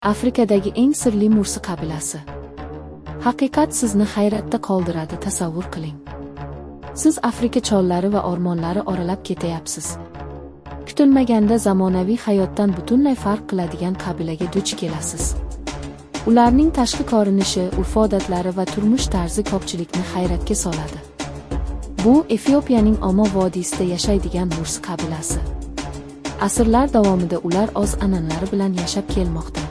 Afrikadagi eng sirli Mursi qabilasi. Haqiqat sizni hayratda qoldiradi, tasavvur qiling. Siz Afrika chollari va o'rmonlari oralab ketayapsiz. Kutilmaganda zamonaviy hayotdan butunlay farq qiladigan qabilaga duch kelasiz. Ularning tashqi ko'rinishi, urf-odatlari va turmush tarzi ko'pchilikni hayratga soladi. Bu Efiopiyaning Omo vodiysida yashaydigan Mursi qabilasi. Asrlar davomida ular o'z an'analari bilan yashab kelmoqda.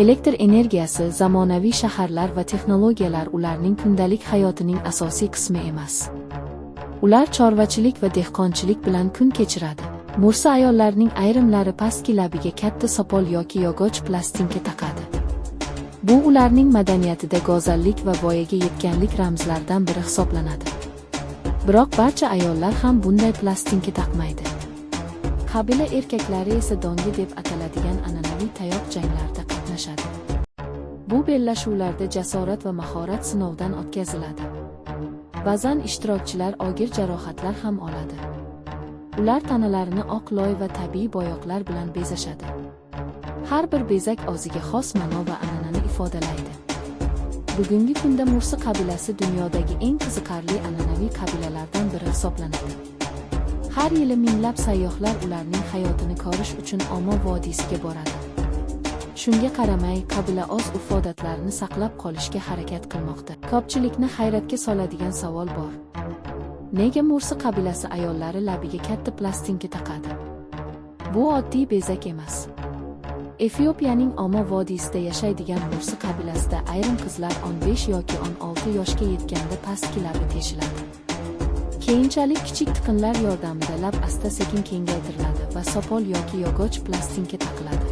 Elektr energiyasi, zamonaviy shaharlar va texnologiyalar ularning kundalik hayotining asosiy qismi emas. Ular chorvachilik va dehqonchilik bilan kun kechiradi. Mursi ayollarining ayrimlari pastki labiga katta sopol yoki yog'och plastinka taqadi. Bu ularning madaniyatida go'zallik va voyaga yetganlik ramzlaridan biri hisoblanadi. Biroq barcha ayollar ham bunday plastinka taqmaydi. Qabila erkaklari esa dongi deb ataladigan an'anaviy tayoq janglarda qatnashadi. Bu bellashuvlarda jasorat va mahorat sinovdan o'tkaziladi. Ba'zan ishtirokchilar og'ir jarohatlar ham oladi. Ular tanalarini oq loy va tabiiy bo'yoqlar bilan bezashadi. Har bir bezak o'ziga xos ma'no va an'anani ifodalaydi. Bugungi kunda Mursi qabilasi dunyodagi eng qiziqarli an'anaviy qabilalardan biri hisoblanadi. Har yili minglab sayyohlar ularning hayotini ko'rish uchun Omo vodiysiga boradi. Shunga qaramay, qabila o'z urf-odatlarini saqlab qolishga harakat qilmoqda. Ko'pchilikni hayratga soladigan savol bor. Nega Mursi qabilasi ayollari labiga katta plastinka taqadi? Bu oddiy bezak emas. Efiopiyaning Omo vodiysida yashaydigan Mursi qabilasida ayrim qizlar 15 yoki 16 yoshga yetganda pastki labi teshiladi. Keyinchalik kichik tiqinlar yordamida lab asta-sekin kengaytiriladi va sopol yoki yog'och plastinka taqiladi.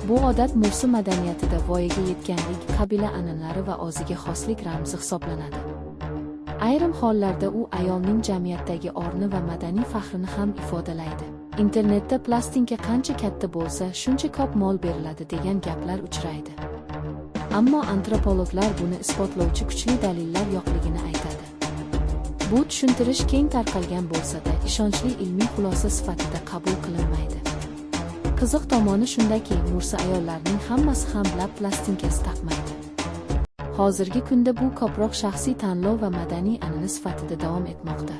Bu odat Mursi madaniyatida voyaga yetganlik, qabila an'analari va o'ziga xoslik ramzi hisoblanadi. Ayrim hollarda u ayolning jamiyatdagi o'rni va madaniy faxrini ham ifodalaydi. Internetda plastinka qancha katta bo'lsa, shuncha ko'p mol beriladi degan gaplar uchraydi. Ammo antropologlar buni isbotlovchi kuchli dalillar yo'qligini aytadi. Bu tushuntirish keng tarqalgan bo'lsa-da, ishonchli ilmiy xulosa sifatida qabul qilinmaydi. Qiziq tomoni shundaki, Mursi ayollarining hammasi ham lab plastinkasi taqmaydi. Hozirgi kunda bu ko'proq shaxsiy tanlov va madaniy an'ana sifatida davom etmoqda.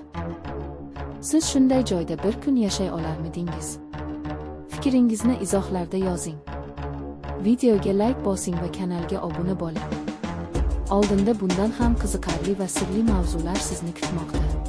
Siz shunday joyda bir kun yashay olarmidingiz? Fikringizni izohlarda yozing. Videoga like bosing va kanalga obuna bo'ling. Oldinda bundan ham qiziqarli va sirli mavzular sizni kutmoqda.